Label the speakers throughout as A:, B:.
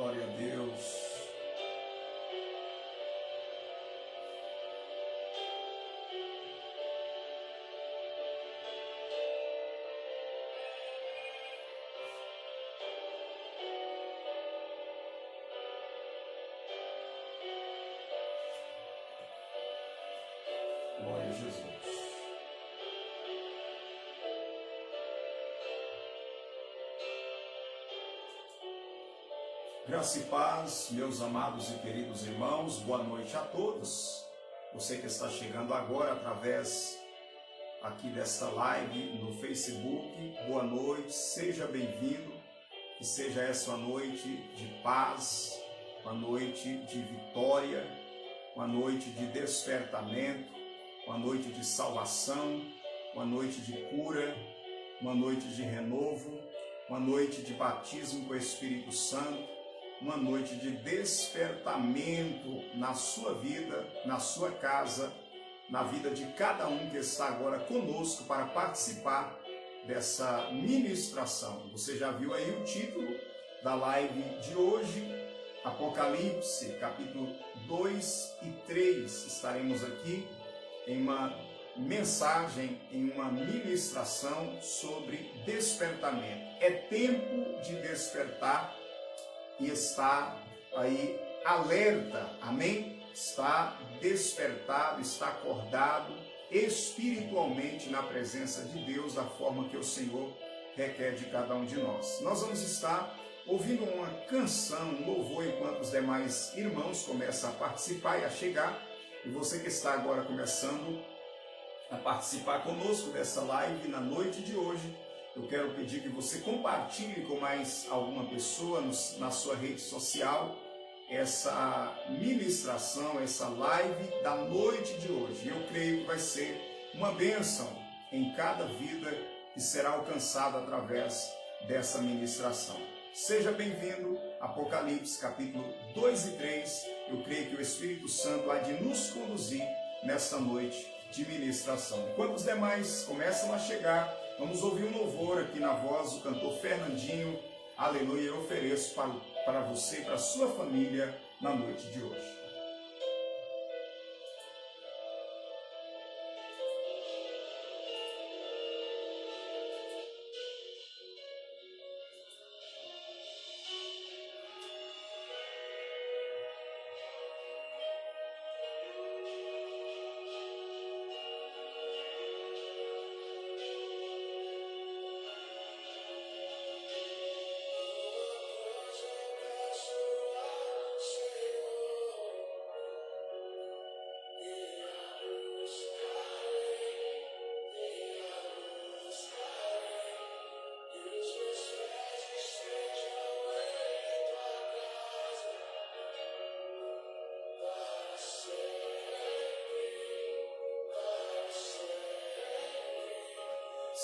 A: Glória a Deus. Glória a Jesus. Graça e paz, meus amados e queridos irmãos, boa noite a todos. Você que está chegando agora através aqui desta live no Facebook, boa noite, seja bem-vindo. Que seja essa uma noite de paz, uma noite de vitória, uma noite de despertamento, uma noite de salvação, uma noite de cura, uma noite de renovo, uma noite de batismo com o Espírito Santo, uma noite de despertamento na sua vida, na sua casa, na vida de cada um que está agora conosco para participar dessa ministração. Você já viu aí o título da live de hoje, Apocalipse, capítulo 2 e 3. Estaremos aqui em uma mensagem, em uma ministração sobre despertamento. É tempo de despertar e está aí alerta, amém? Está despertado, está acordado espiritualmente na presença de Deus, da forma que o Senhor requer de cada um de nós. Nós vamos estar ouvindo uma canção, um louvor, enquanto os demais irmãos começam a participar e a chegar. E você que está agora começando a participar conosco dessa live na noite de hoje, eu quero pedir que você compartilhe com mais alguma pessoa na sua rede social essa ministração, essa live da noite de hoje. Eu creio que vai ser uma bênção em cada vida que será alcançada através dessa ministração. Seja bem-vindo, Apocalipse, capítulo 2 e 3. Eu creio que o Espírito Santo há de nos conduzir nessa noite de ministração. Enquanto os demais começam a chegar, vamos ouvir um louvor aqui na voz do cantor Fernandinho. Aleluia, eu ofereço para você e para a sua família na noite de hoje.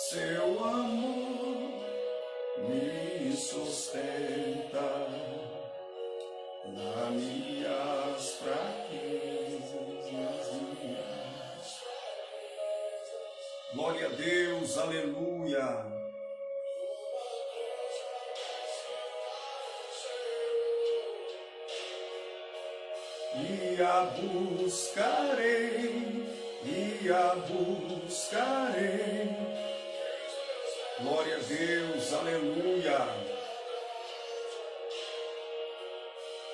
A: Seu amor me sustenta nas minhas fraquezas, nas minhas. Glória a Deus, aleluia. E a buscarei, e a buscarei. Glória a Deus, aleluia.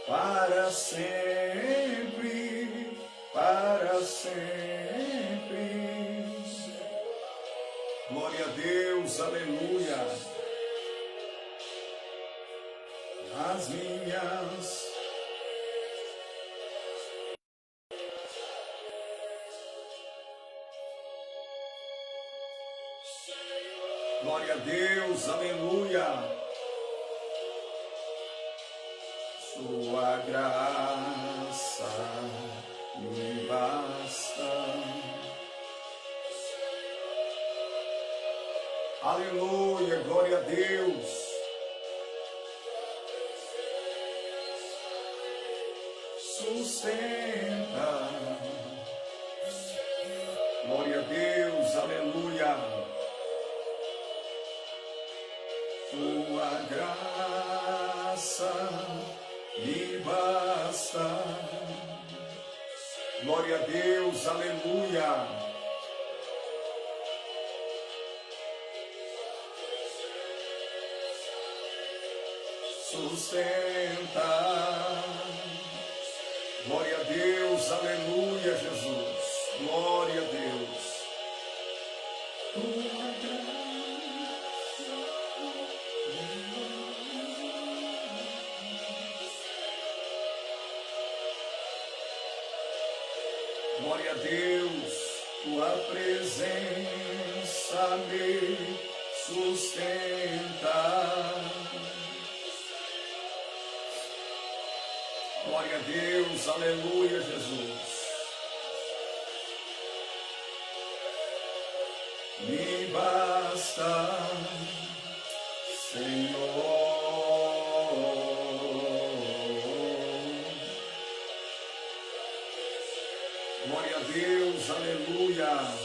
A: Para sempre, para sempre. Glória a Deus, aleluia. As minhas. Glória a Deus, aleluia. Sua graça me basta. Aleluia, glória a Deus. Sustenta. Glória a Deus, aleluia. Tua graça me basta. Glória a Deus, aleluia. Sustenta. Glória a Deus, aleluia, Jesus. Glória a Deus. Tua graça. Glória a Deus, tua presença me sustenta. Glória a Deus, aleluia, Jesus. Me basta, Senhor. Glória a Deus, aleluia.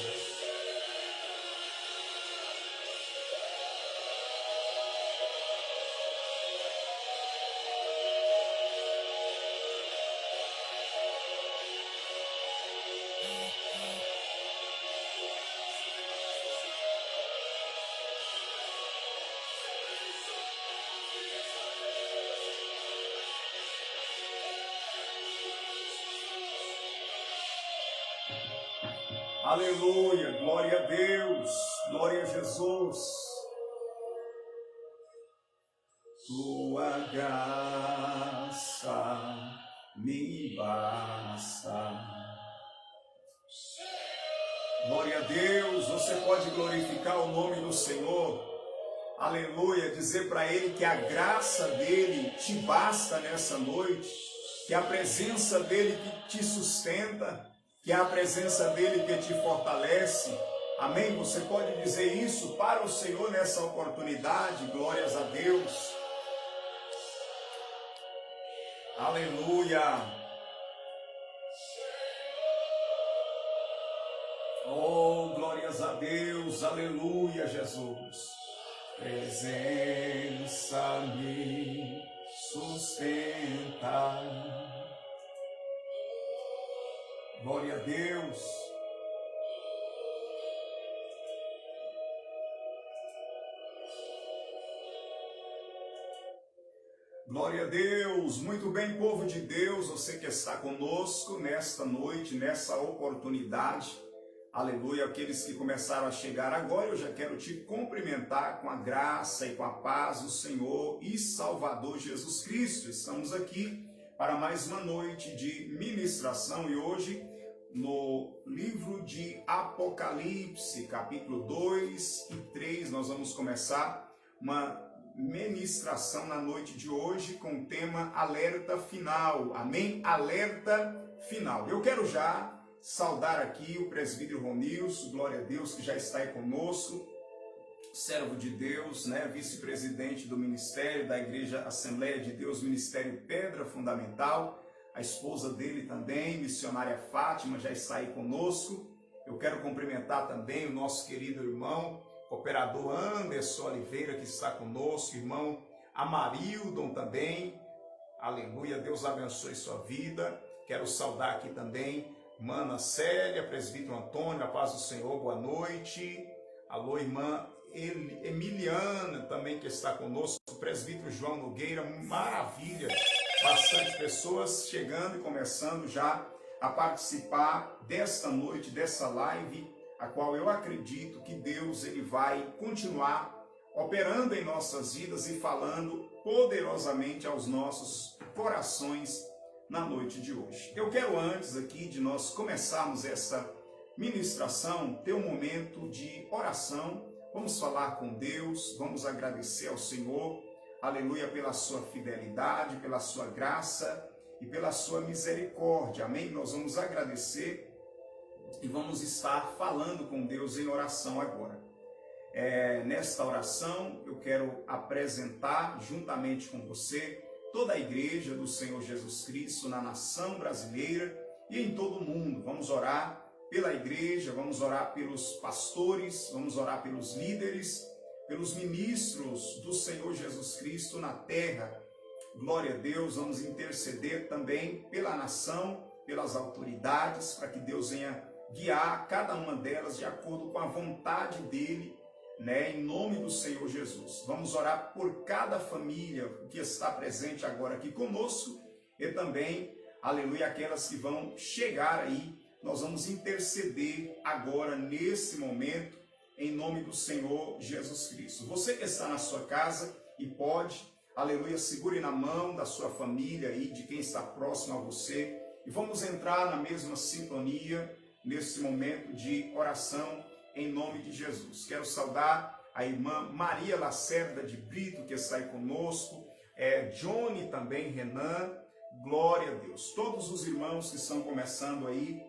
A: Aleluia, glória a Deus, glória a Jesus. Tua graça me basta. Glória a Deus, você pode glorificar o nome do Senhor. Aleluia, dizer para Ele que a graça dEle te basta nessa noite, que a presença dEle que te sustenta, que é a presença dEle que te fortalece. Amém? Você pode dizer isso para o Senhor nessa oportunidade. Glórias a Deus. Aleluia. Oh, glórias a Deus. Aleluia, Jesus. Presença me sustenta. Glória a Deus. Glória a Deus. Muito bem, povo de Deus, você que está conosco nesta noite, nessa oportunidade. Aleluia. Aqueles que começaram a chegar agora, eu já quero te cumprimentar com a graça e com a paz do Senhor e Salvador Jesus Cristo. Estamos aqui para mais uma noite de ministração e hoje no livro de Apocalipse, capítulo 2 e 3, nós vamos começar uma ministração na noite de hoje com o tema Alerta Final. Amém? Alerta Final. Eu quero já saudar aqui o presbítero Ronilson, glória a Deus, que já está aí conosco, servo de Deus, vice-presidente do Ministério da Igreja Assembleia de Deus, Ministério Pedra Fundamental. A esposa dele também, missionária Fátima, já está aí conosco. Eu quero cumprimentar também o nosso querido irmão, cooperador Anderson Oliveira, que está conosco, irmão Amarilton também. Aleluia, Deus abençoe sua vida. Quero saudar aqui também irmã Célia, presbítero Antônio, a paz do Senhor, boa noite. Alô, irmã Emiliana também que está conosco, o presbítero João Nogueira, maravilha, bastante pessoas chegando e começando já a participar desta noite, dessa live, a qual eu acredito que Deus ele vai continuar operando em nossas vidas e falando poderosamente aos nossos corações na noite de hoje. Eu quero antes aqui de nós começarmos essa ministração, ter um momento de oração. Vamos falar com Deus, vamos agradecer ao Senhor, aleluia, pela sua fidelidade, pela sua graça e pela sua misericórdia, amém? Nós vamos agradecer e vamos estar falando com Deus em oração agora. Nesta oração eu quero apresentar juntamente com você toda a igreja do Senhor Jesus Cristo na nação brasileira e em todo o mundo. Vamos orar pela igreja, vamos orar pelos pastores, vamos orar pelos líderes, pelos ministros do Senhor Jesus Cristo na terra, Glória a Deus, vamos interceder também pela nação, pelas autoridades, para que Deus venha guiar cada uma delas de acordo com a vontade dele, né, em nome do Senhor Jesus. Vamos orar por cada família que está presente agora aqui conosco e também, aleluia, aquelas que vão chegar aí. Nós vamos interceder agora, nesse momento, em nome do Senhor Jesus Cristo. Você que está na sua casa e pode, aleluia, segure na mão da sua família e de quem está próximo a você e vamos entrar na mesma sintonia nesse momento de oração em nome de Jesus. Quero saudar a irmã Maria Lacerda de Brito, que está aí conosco, Johnny também, Renan, glória a Deus. Todos os irmãos que estão começando aí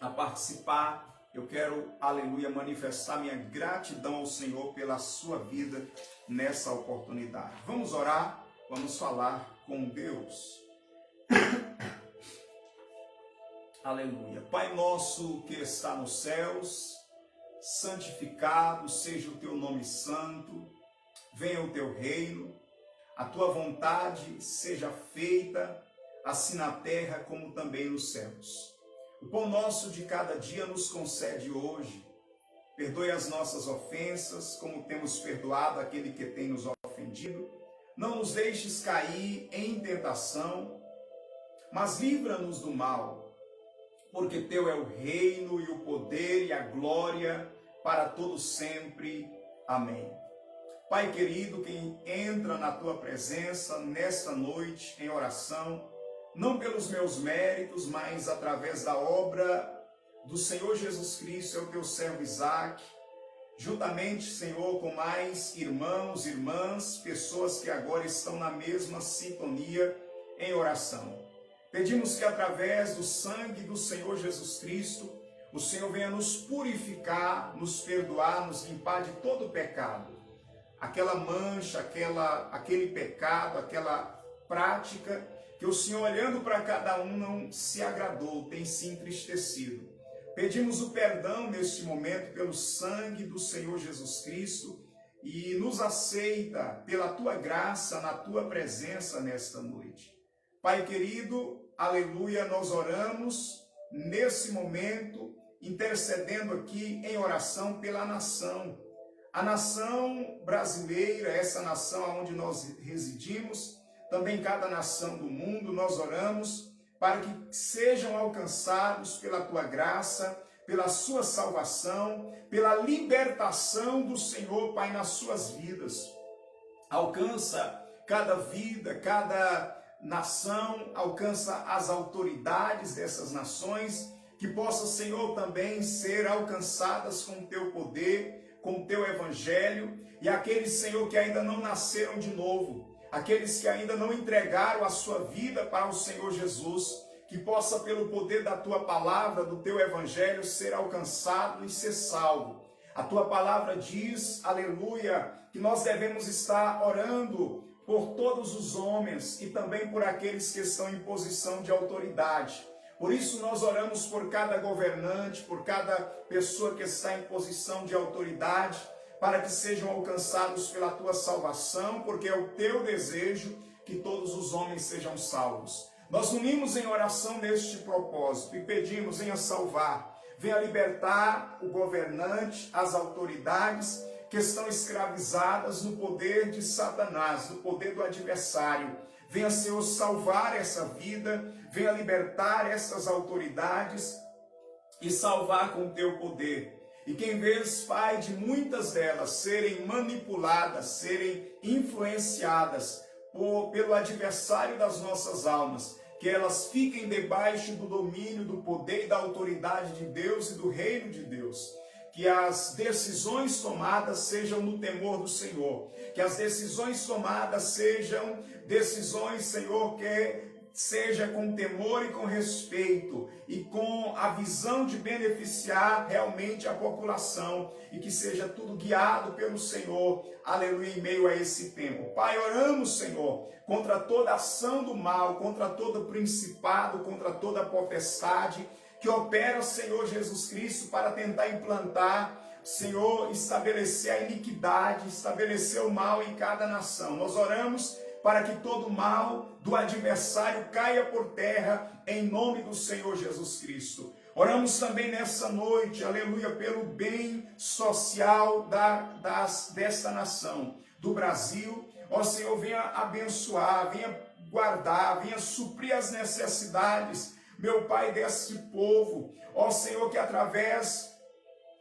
A: a participar, eu quero, aleluia, manifestar minha gratidão ao Senhor pela sua vida nessa oportunidade. Vamos orar, vamos falar com Deus. Aleluia. Pai nosso que está nos céus, santificado seja o teu nome santo, venha o teu reino, a tua vontade seja feita, assim na terra como também nos céus. O pão nosso de cada dia nos concede hoje. Perdoe as nossas ofensas, como temos perdoado aquele que tem nos ofendido. Não nos deixes cair em tentação, mas livra-nos do mal, porque teu é o reino e o poder e a glória para todos sempre. Amém. Pai querido, quem entra na tua presença nesta noite em oração, não pelos meus méritos, mas através da obra do Senhor Jesus Cristo, é o teu servo Isaac, juntamente, Senhor, com mais irmãos, irmãs, pessoas que agora estão na mesma sintonia em oração. Pedimos que através do sangue do Senhor Jesus Cristo, o Senhor venha nos purificar, nos perdoar, nos limpar de todo o pecado. Aquela mancha, aquele pecado, aquela prática que o Senhor, olhando para cada um, não se agradou, tem se entristecido. Pedimos o perdão neste momento pelo sangue do Senhor Jesus Cristo e nos aceita pela tua graça, na tua presença nesta noite. Pai querido, aleluia, nós oramos nesse momento, intercedendo aqui em oração pela nação. A nação brasileira, essa nação onde nós residimos, também cada nação do mundo, nós oramos para que sejam alcançados pela tua graça, pela sua salvação, pela libertação do Senhor, Pai, nas suas vidas. Alcança cada vida, cada nação, alcança as autoridades dessas nações, que possam, Senhor, também ser alcançadas com o teu poder, com o teu evangelho, e aqueles, Senhor, que ainda não nasceram de novo, aqueles que ainda não entregaram a sua vida para o Senhor Jesus, que possa, pelo poder da tua palavra, do teu evangelho, ser alcançado e ser salvo. A tua palavra diz, aleluia, que nós devemos estar orando por todos os homens e também por aqueles que estão em posição de autoridade. Por isso nós oramos por cada governante, por cada pessoa que está em posição de autoridade, para que sejam alcançados pela tua salvação, porque é o teu desejo que todos os homens sejam salvos. Nós unimos em oração neste propósito e pedimos: venha salvar, venha libertar o governante, as autoridades que estão escravizadas no poder de Satanás, no poder do adversário. Venha, Senhor, salvar essa vida, venha libertar essas autoridades e salvar com o teu poder. E que em vez, Pai, de muitas delas serem manipuladas, serem influenciadas pelo adversário das nossas almas, que elas fiquem debaixo do domínio, do poder e da autoridade de Deus e do reino de Deus. Que as decisões tomadas sejam no temor do Senhor. Que as decisões tomadas sejam decisões, Senhor, que seja com temor e com respeito e com a visão de beneficiar realmente a população, e que seja tudo guiado pelo Senhor, aleluia, em meio a esse tempo. Pai, oramos, Senhor, contra toda ação do mal, contra todo principado, contra toda potestade que opera, Senhor Jesus Cristo, para tentar implantar, Senhor, estabelecer a iniquidade, estabelecer o mal em cada nação. Nós oramos para que todo mal do adversário caia por terra, em nome do Senhor Jesus Cristo. Oramos também nessa noite, aleluia, pelo bem social desta nação, do Brasil. Ó Senhor, venha abençoar, venha guardar, venha suprir as necessidades, meu Pai, deste povo. Ó Senhor, que através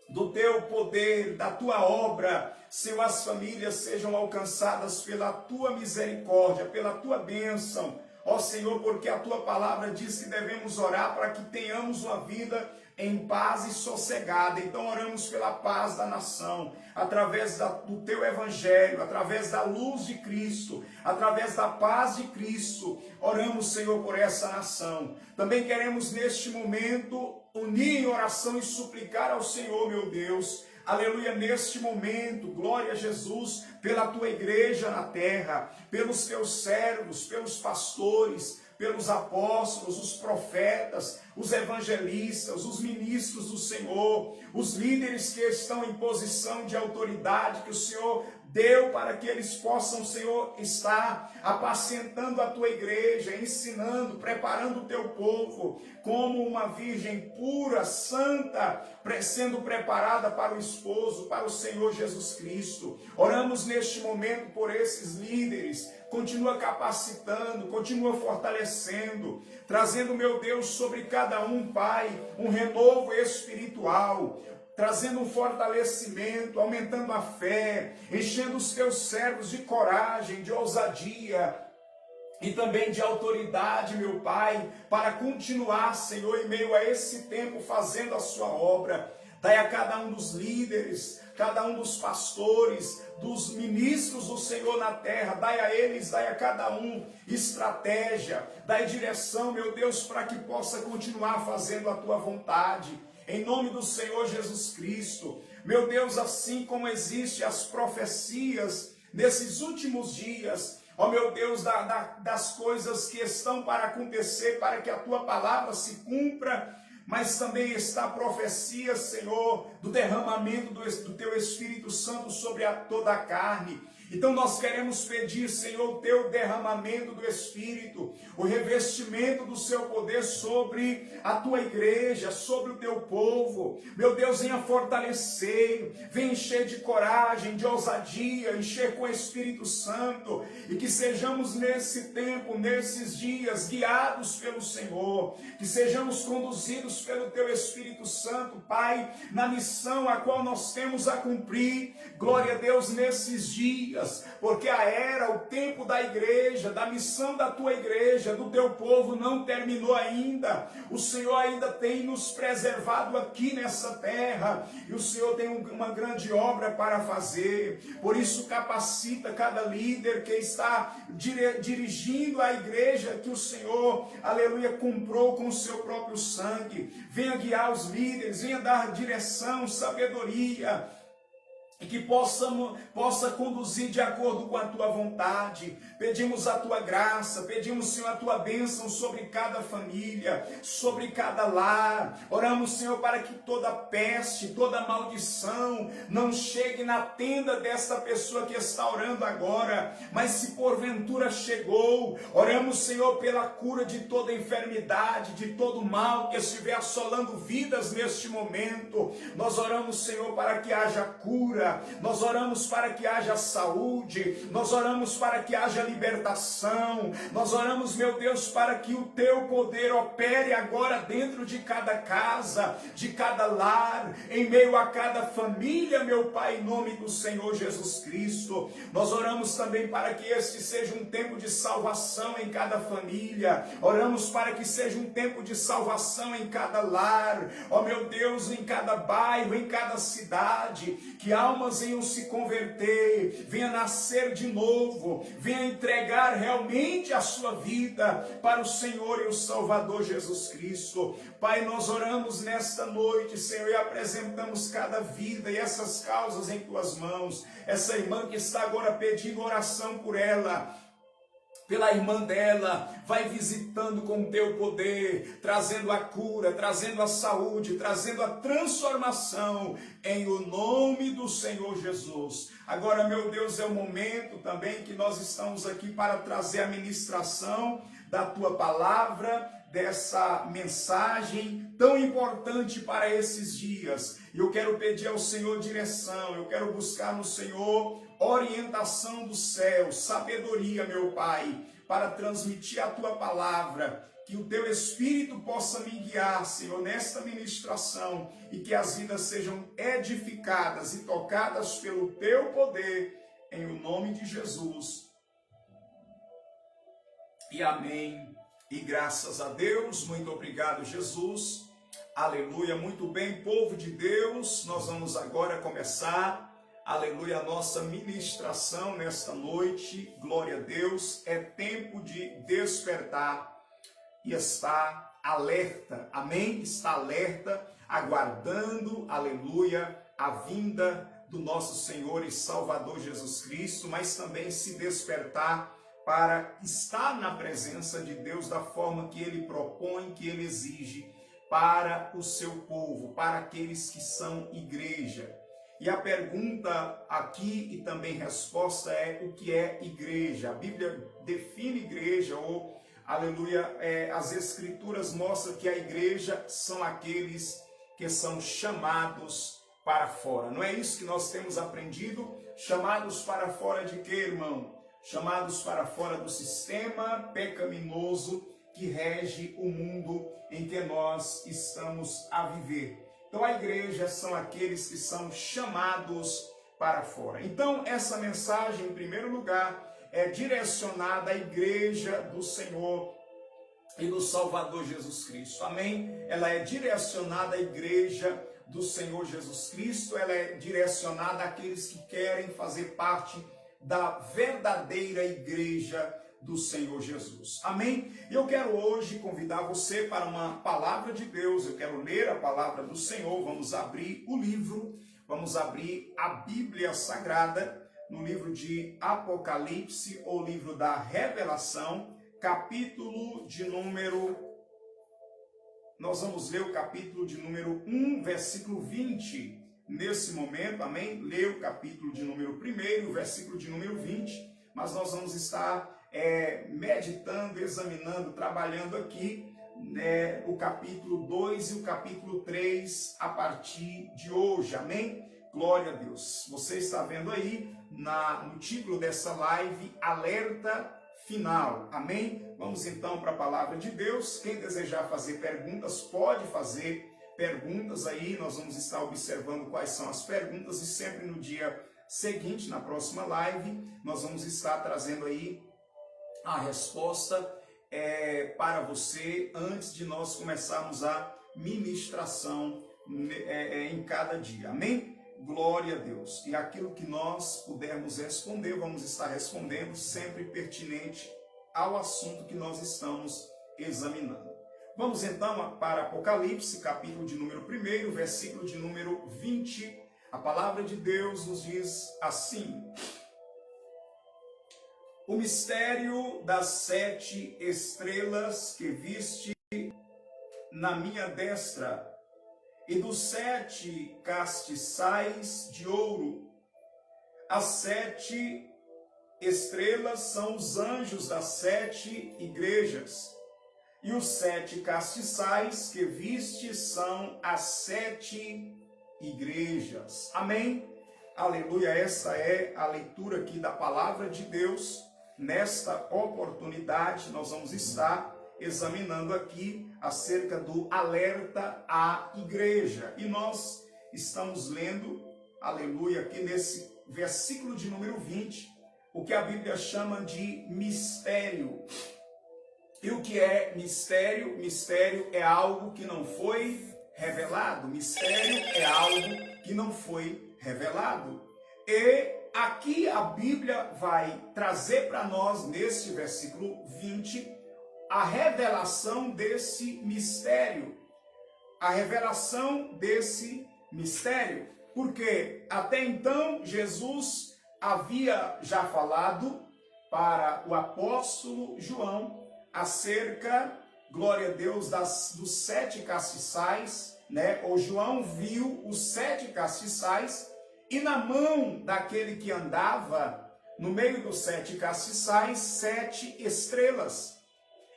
A: do teu poder, da tua obra, Senhor, as famílias sejam alcançadas pela tua misericórdia, pela tua bênção. Ó Senhor, porque a tua palavra diz que devemos orar para que tenhamos uma vida em paz e sossegada. Então oramos pela paz da nação, através do teu evangelho, através da luz de Cristo, através da paz de Cristo. Oramos, Senhor, por essa nação. Também queremos neste momento unir em oração e suplicar ao Senhor, meu Deus, aleluia, neste momento, glória a Jesus, pela tua igreja na terra, pelos teus servos, pelos pastores, pelos apóstolos, os profetas, os evangelistas, os ministros do Senhor, os líderes que estão em posição de autoridade que o Senhor deu para que eles possam, Senhor, estar apacentando a tua igreja, ensinando, preparando o teu povo como uma virgem pura, santa, sendo preparada para o esposo, para o Senhor Jesus Cristo. Oramos neste momento por esses líderes. Continua capacitando, continua fortalecendo, trazendo, meu Deus, sobre cada um, Pai, um renovo espiritual, trazendo um fortalecimento, aumentando a fé, enchendo os teus servos de coragem, de ousadia e também de autoridade, meu Pai, para continuar, Senhor, em meio a esse tempo, fazendo a sua obra. Dai a cada um dos líderes, cada um dos pastores, dos ministros do Senhor na terra, dai a eles, dai a cada um estratégia, dai direção, meu Deus, para que possa continuar fazendo a tua vontade, em nome do Senhor Jesus Cristo. Meu Deus, assim como existem as profecias nesses últimos dias, ó meu Deus, das coisas que estão para acontecer, para que a tua palavra se cumpra, mas também está a profecia, Senhor, do derramamento do teu Espírito Santo sobre toda a carne. Então nós queremos pedir, Senhor, o teu derramamento do Espírito, o revestimento do seu poder sobre a tua igreja, sobre o teu povo. Meu Deus, venha fortalecer, venha encher de coragem, de ousadia, encher com o Espírito Santo, e que sejamos nesse tempo, nesses dias, guiados pelo Senhor, que sejamos conduzidos pelo teu Espírito Santo, Pai, na missão a qual nós temos a cumprir. Glória a Deus nesses dias, porque a era, o tempo da igreja, da missão da tua igreja, do teu povo não terminou ainda. O Senhor ainda tem nos preservado aqui nessa terra, e o Senhor tem uma grande obra para fazer. Por isso capacita cada líder que está dirigindo a igreja que o Senhor, aleluia, comprou com o seu próprio sangue. Venha guiar os líderes, venha dar direção, sabedoria, e que possa conduzir de acordo com a tua vontade. Pedimos a tua graça, pedimos, Senhor, a tua bênção sobre cada família, sobre cada lar. Oramos, Senhor, para que toda peste, toda maldição não chegue na tenda desta pessoa que está orando agora, mas se porventura chegou, oramos, Senhor, pela cura de toda enfermidade, de todo mal que estiver assolando vidas neste momento. Nós oramos, Senhor, para que haja cura, nós oramos para que haja saúde, nós oramos para que haja libertação, nós oramos, meu Deus, para que o teu poder opere agora dentro de cada casa, de cada lar, em meio a cada família, meu Pai, em nome do Senhor Jesus Cristo. Nós oramos também para que este seja um tempo de salvação em cada família, oramos para que seja um tempo de salvação em cada lar, ó meu Deus, em cada bairro, em cada cidade, que almas venham se converter, venha nascer de novo, venha entregar realmente a sua vida para o Senhor e o Salvador Jesus Cristo. Pai, nós oramos nesta noite, Senhor, e apresentamos cada vida e essas causas em tuas mãos. Essa irmã que está agora pedindo oração por ela, pela irmã dela, vai visitando com o teu poder, trazendo a cura, trazendo a saúde, trazendo a transformação, em o nome do Senhor Jesus. Agora, meu Deus, é o momento também que nós estamos aqui para trazer a ministração da tua palavra, dessa mensagem tão importante para esses dias. Eu quero pedir ao Senhor direção, eu quero buscar no Senhor orientação do céu, sabedoria, meu Pai, para transmitir a tua palavra, que o teu Espírito possa me guiar, Senhor, nesta ministração, e que as vidas sejam edificadas e tocadas pelo teu poder, em o nome de Jesus. E amém. E graças a Deus, muito obrigado, Jesus. Aleluia, muito bem, povo de Deus, nós vamos agora começar, aleluia, a nossa ministração nesta noite. Glória a Deus, é tempo de despertar e estar alerta, amém? Está alerta, aguardando, aleluia, a vinda do nosso Senhor e Salvador Jesus Cristo, mas também se despertar para estar na presença de Deus da forma que Ele propõe, que Ele exige para o seu povo, para aqueles que são igreja. E a pergunta aqui e também resposta é: o que é igreja? A Bíblia define igreja, ou, aleluia, as Escrituras mostram que a igreja são aqueles que são chamados para fora. Não é isso que nós temos aprendido? Chamados para fora de quê, irmão? Chamados para fora do sistema pecaminoso que rege o mundo em que nós estamos a viver. Então a igreja são aqueles que são chamados para fora. Então essa mensagem, em primeiro lugar, é direcionada à igreja do Senhor e do Salvador Jesus Cristo. Amém? Ela é direcionada à igreja do Senhor Jesus Cristo, ela é direcionada àqueles que querem fazer parte da verdadeira igreja do Senhor Jesus. Amém? Eu quero hoje convidar você para uma palavra de Deus. Eu quero ler a palavra do Senhor. Vamos abrir o livro, vamos abrir a Bíblia Sagrada no livro de Apocalipse, ou livro da Revelação, capítulo de número... Nós vamos ler o capítulo de número 1, versículo 20. Nesse momento, amém? Leia o capítulo de número 1, o versículo de número 20, mas nós vamos estar meditando, examinando, trabalhando aqui o capítulo 2 e o capítulo 3 a partir de hoje, amém? Glória a Deus. Você está vendo aí no título dessa live, Alerta Final, amém? Vamos então para a palavra de Deus. Quem desejar fazer perguntas, pode fazer perguntas aí, nós vamos estar observando quais são as perguntas, e sempre no dia seguinte, na próxima live, nós vamos estar trazendo aí a resposta para você, antes de nós começarmos a ministração em cada dia, amém? Glória a Deus. E aquilo que nós pudermos responder, vamos estar respondendo, sempre pertinente ao assunto que nós estamos examinando. Vamos então para Apocalipse, capítulo de número 1, versículo de número 20. A palavra de Deus nos diz assim: o mistério das 7 estrelas que viste na minha destra, e dos 7 castiçais de ouro. As 7 estrelas são os anjos das 7 igrejas. E os 7 castiçais que viste são as 7 igrejas. Amém? Aleluia, essa é a leitura aqui da palavra de Deus. Nesta oportunidade, nós vamos estar examinando aqui acerca do alerta à igreja. E nós estamos lendo, aleluia, aqui nesse versículo de número 20, o que a Bíblia chama de mistério. E o que é mistério? Mistério é algo que não foi revelado. Mistério é algo que não foi revelado. E aqui a Bíblia vai trazer para nós, neste versículo 20, a revelação desse mistério. A revelação desse mistério. Porque até então Jesus havia já falado para o apóstolo João acerca, glória a Deus, dos 7 castiçais, né? O João viu os 7 castiçais e na mão daquele que andava no meio dos 7 castiçais, 7 estrelas.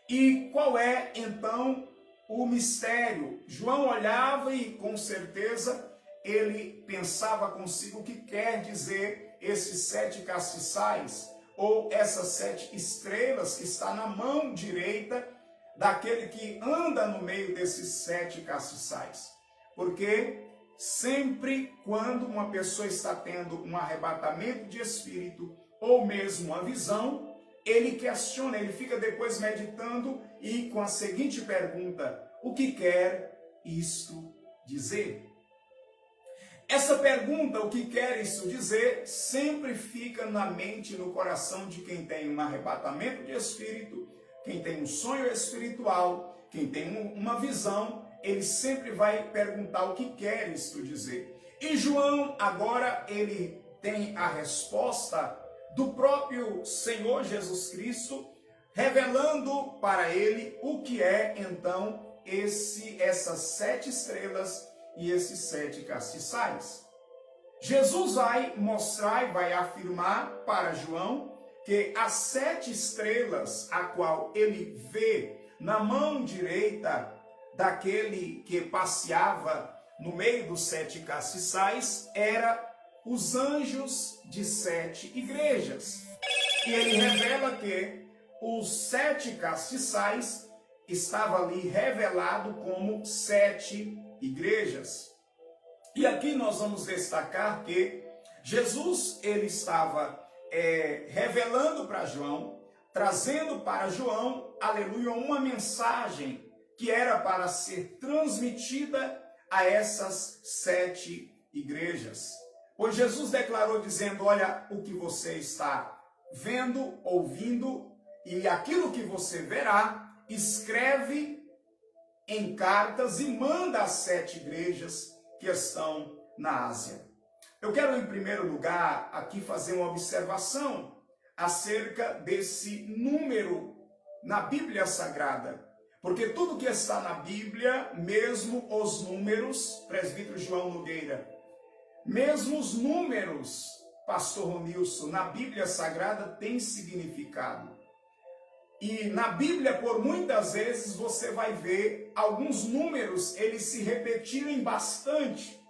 A: E qual é então o mistério? João olhava e com certeza ele pensava consigo o que quer dizer esses 7 castiçais ou essas 7 estrelas que está na mão direita daquele que anda no meio desses 7 castiçais. Porque sempre quando uma pessoa está tendo um arrebatamento de espírito ou mesmo uma visão, ele questiona, ele fica depois meditando e com a seguinte pergunta: o que quer isto dizer? Essa pergunta, o que quer isso dizer, sempre fica na mente e no coração de quem tem um arrebatamento de espírito, quem tem um sonho espiritual, quem tem uma visão, ele sempre vai perguntar o que quer isto dizer. E João, agora, ele tem a resposta do próprio Senhor Jesus Cristo, revelando para ele o que é, então, essas 7 estrelas e esses 7 castiçais. Jesus vai mostrar e vai afirmar para João que as 7 estrelas, a qual ele vê na mão direita daquele que passeava no meio dos 7 castiçais, era os anjos de 7 igrejas. E ele revela que os 7 castiçais estava ali revelado como 7 igrejas. E aqui nós vamos destacar que Jesus, ele estava revelando para João, trazendo para João, aleluia, uma mensagem que era para ser transmitida a essas 7 igrejas. Pois Jesus declarou dizendo: olha, o que você está vendo, ouvindo, e aquilo que você verá, escreve em cartas e manda às 7 igrejas que estão na Ásia. Eu quero, em primeiro lugar, aqui fazer uma observação acerca desse número na Bíblia Sagrada. Porque tudo que está na Bíblia, mesmo os números, presbítero João Nogueira, mesmo os números, pastor Ronilson, na Bíblia Sagrada tem significado. E na Bíblia, por muitas vezes, você vai ver alguns números, eles se repetirem bastante.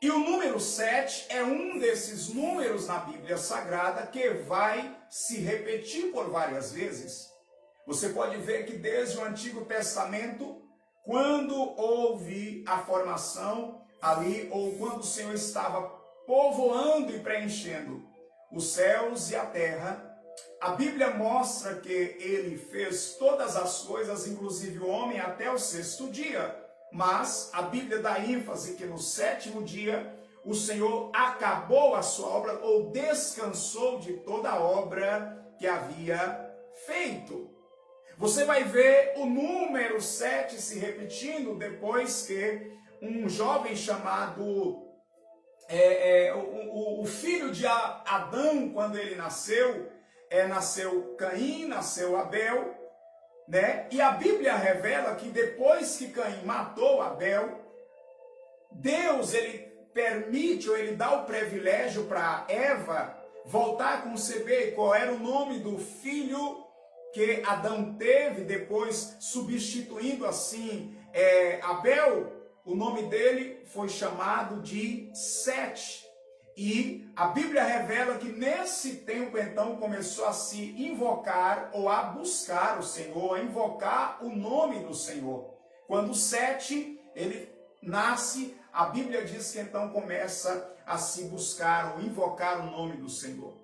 A: E o número 7 é um desses números na Bíblia Sagrada que vai se repetir por várias vezes. Você pode ver que desde o Antigo Testamento, quando houve a formação ali, ou quando o Senhor estava povoando e preenchendo os céus e a terra, a Bíblia mostra que ele fez todas as coisas, inclusive o homem, até o 6º dia. Mas a Bíblia dá ênfase que no 7º dia o Senhor acabou a sua obra ou descansou de toda a obra que havia feito. Você vai ver o número 7 se repetindo depois que um jovem chamado, o filho de Adão, quando ele nasceu, nasceu Caim, nasceu Abel, né? E a Bíblia revela que depois que Caim matou Abel, Deus, ele permite ou ele dá o privilégio para Eva voltar a conceber. E qual era o nome do filho que Adão teve, depois substituindo assim Abel? O nome dele foi chamado de Sete. E a Bíblia revela que nesse tempo então começou a se invocar ou a buscar o Senhor, a invocar o nome do Senhor. Quando Sete, ele nasce, a Bíblia diz que então começa a se buscar ou invocar o nome do Senhor.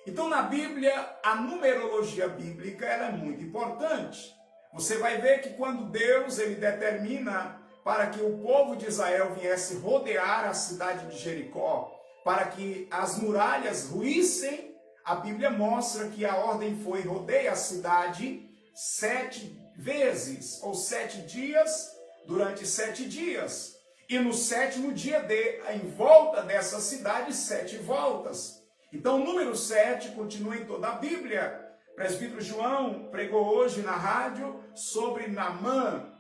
A: Então na Bíblia, a numerologia bíblica ela é muito importante. Você vai ver que quando Deus ele determina para que o povo de Israel viesse rodear a cidade de Jericó, para que as muralhas ruíssem, a Bíblia mostra que a ordem foi: rodeia a cidade 7 vezes, ou 7 dias, durante 7 dias. E no 7º dia dê em volta dessa cidade 7 voltas. Então o número 7 continua em toda a Bíblia. O presbítero João pregou hoje na rádio sobre Naamã,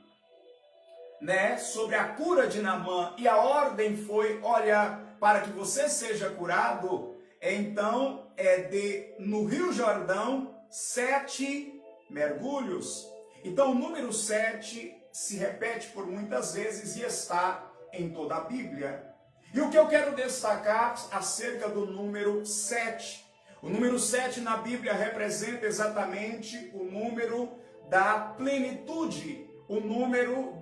A: né? Sobre a cura de Naamã. E a ordem foi, olha, para que você seja curado, então no Rio Jordão 7 mergulhos. Então o número 7 se repete por muitas vezes e está em toda a Bíblia. E o que eu quero destacar acerca do número 7? O número 7 na Bíblia representa exatamente o número da plenitude, o número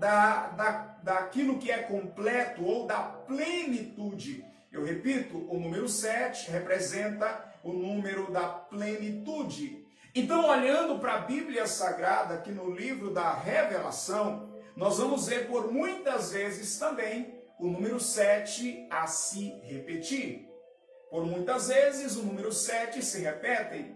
A: daquilo que é completo ou da plenitude. Eu repito, o número 7 representa o número da plenitude. Então, olhando para a Bíblia Sagrada, aqui no livro da Revelação, nós vamos ver por muitas vezes também o número 7 a se repetir. Por muitas vezes o número 7 se repete.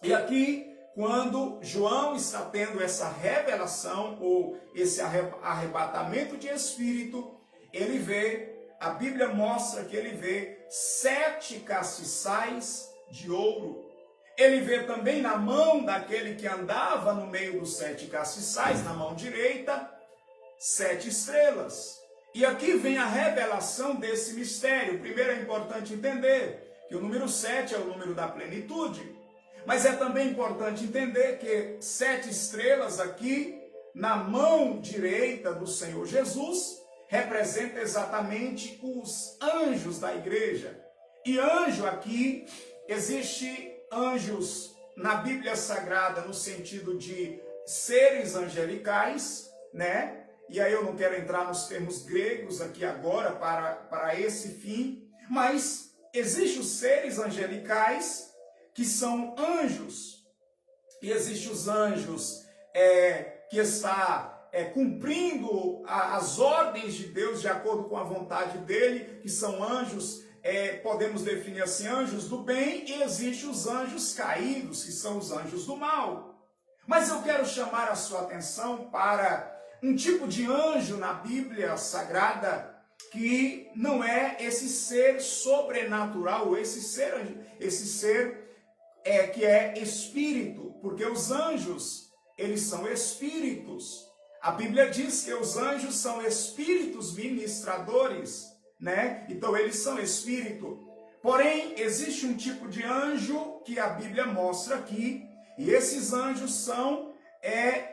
A: E aqui, quando João está tendo essa revelação, ou esse arrebatamento de espírito, ele vê, a Bíblia mostra que ele vê 7 castiçais de ouro. Ele vê também na mão daquele que andava no meio dos 7 castiçais, na mão direita, 7 estrelas. E aqui vem a revelação desse mistério. Primeiro é importante entender que o número 7 é o número da plenitude. Mas é também importante entender que 7 estrelas aqui, na mão direita do Senhor Jesus, representa exatamente os anjos da igreja. E anjo aqui, existe anjos na Bíblia Sagrada no sentido de seres angelicais, né? E aí eu não quero entrar nos termos gregos aqui agora para esse fim, mas existem os seres angelicais que são anjos, e existem os anjos que está cumprindo as ordens de Deus de acordo com a vontade dele, que são anjos, podemos definir assim, anjos do bem, e existem os anjos caídos, que são os anjos do mal. Mas eu quero chamar a sua atenção para um tipo de anjo na Bíblia Sagrada que não é esse ser sobrenatural, esse ser que é espírito, porque os anjos, eles são espíritos. A Bíblia diz que os anjos são espíritos ministradores, né? Então eles são espírito. Porém, existe um tipo de anjo que a Bíblia mostra aqui, e esses anjos são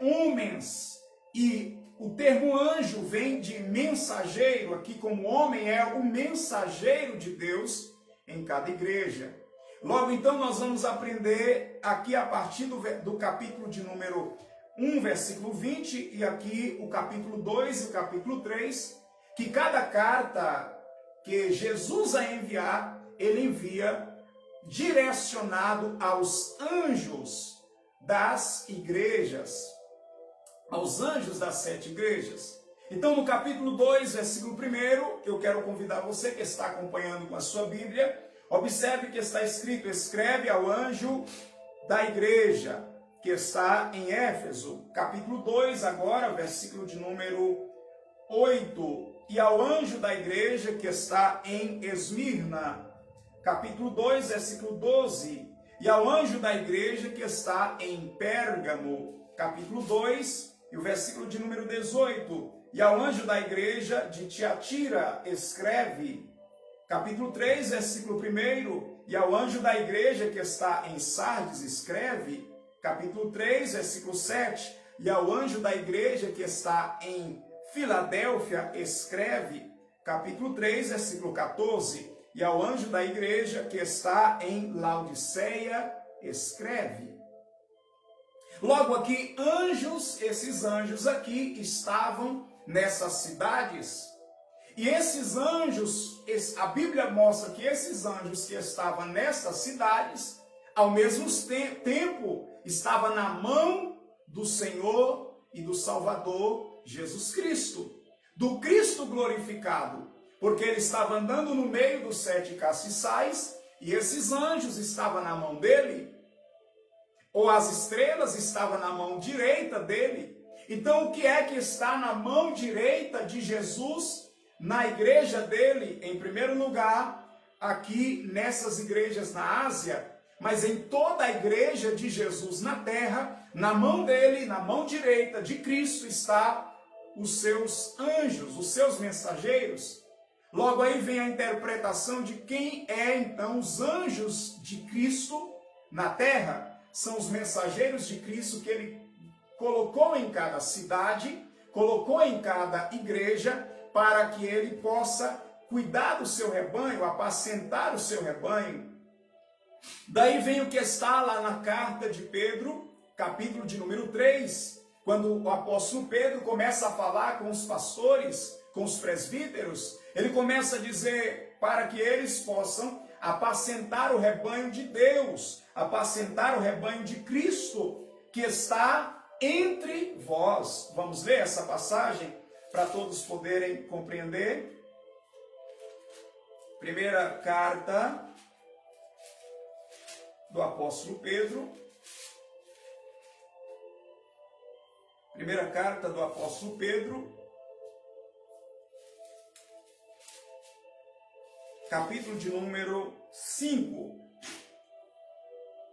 A: homens. E o termo anjo vem de mensageiro, aqui como homem é o mensageiro de Deus em cada igreja. Logo então nós vamos aprender aqui a partir do capítulo de número 1, versículo 20, e aqui o capítulo 2 e o capítulo 3, que cada carta que Jesus vai enviar, ele envia direcionado aos anjos das igrejas, aos anjos das 7 igrejas. Então, no capítulo 2, versículo 1, eu quero convidar você que está acompanhando com a sua Bíblia, observe que está escrito: escreve ao anjo da igreja que está em Éfeso. Capítulo 2, agora, versículo de número 8. E ao anjo da igreja que está em Esmirna. Capítulo 2, versículo 12. E ao anjo da igreja que está em Pérgamo. Capítulo 2, e o versículo de número 18. E ao anjo da igreja de Tiatira, escreve. Capítulo 3, versículo 1. E ao anjo da igreja que está em Sardes, escreve. Capítulo 3, versículo 7. E ao anjo da igreja que está em Filadélfia, escreve. Capítulo 3, versículo 14. E ao anjo da igreja que está em Laodiceia, escreve. Logo aqui, anjos, esses anjos aqui estavam nessas cidades. E esses anjos, a Bíblia mostra que esses anjos que estavam nessas cidades, ao mesmo tempo, estavam na mão do Senhor e do Salvador Jesus Cristo. Do Cristo glorificado, porque ele estava andando no meio dos 7 castiçais, e esses anjos estavam na mão dele. Ou as estrelas estavam na mão direita dele. Então, o que é que está na mão direita de Jesus, na igreja dele? Em primeiro lugar, aqui nessas igrejas na Ásia, mas em toda a igreja de Jesus na terra, na mão dele, na mão direita de Cristo está os seus anjos, os seus mensageiros. Logo aí vem a interpretação de quem é então os anjos de Cristo na terra. São os mensageiros de Cristo que ele colocou em cada cidade, colocou em cada igreja, para que ele possa cuidar do seu rebanho, apacentar o seu rebanho. Daí vem o que está lá na carta de Pedro, capítulo de número 3, quando o apóstolo Pedro começa a falar com os pastores, com os presbíteros, ele começa a dizer para que eles possam apacentar o rebanho de Deus, apacentar o rebanho de Cristo, que está entre vós. Vamos ler essa passagem para todos poderem compreender. Primeira carta do apóstolo Pedro. Primeira carta do apóstolo Pedro, capítulo de número 5,